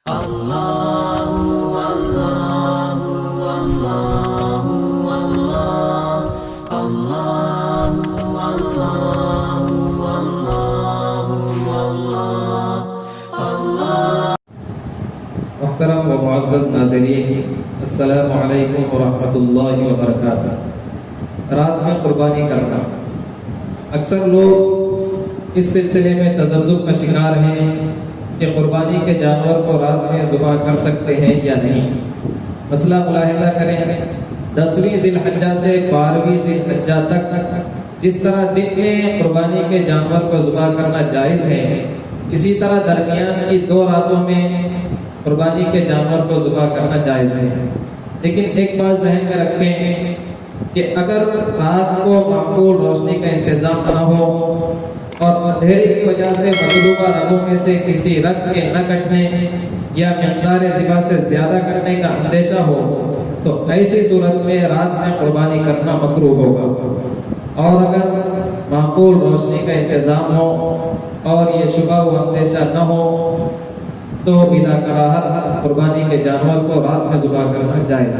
محترم و معزز ناظرین، السلام علیکم ورحمۃ اللہ وبرکاتہ۔ رات میں قربانی کرنا، اکثر لوگ اس سلسلے میں تذبذب کا شکار ہیں کہ قربانی کے جانور کو رات میں ذبح کر سکتے ہیں یا نہیں۔ مسئلہ ملاحظہ کریں، 10ویں ذی الحجہ سے 12ویں ذی الحجہ تک جس طرح دن میں قربانی کے جانور کو ذبح کرنا جائز ہے، اسی طرح درمیان کی 2 راتوں میں قربانی کے جانور کو ذبح کرنا جائز ہے۔ لیکن ایک بات ذہن میں رکھیں کہ اگر رات کو معقول روشنی کا انتظام نہ ہو اور اندھیرے کی وجہ سے مطلوبہ رگوں میں سے کسی رگ کے نہ کٹنے یا مقدار ذبح سے زیادہ کٹنے کا اندیشہ ہو تو ایسی صورت میں رات میں قربانی کرنا مکروہ ہوگا، اور اگر معقول روشنی کا انتظام ہو اور یہ شبہ و اندیشہ نہ ہو تو بلا کراہت قربانی کے جانور کو رات میں ذبح کرنا جائز ہے۔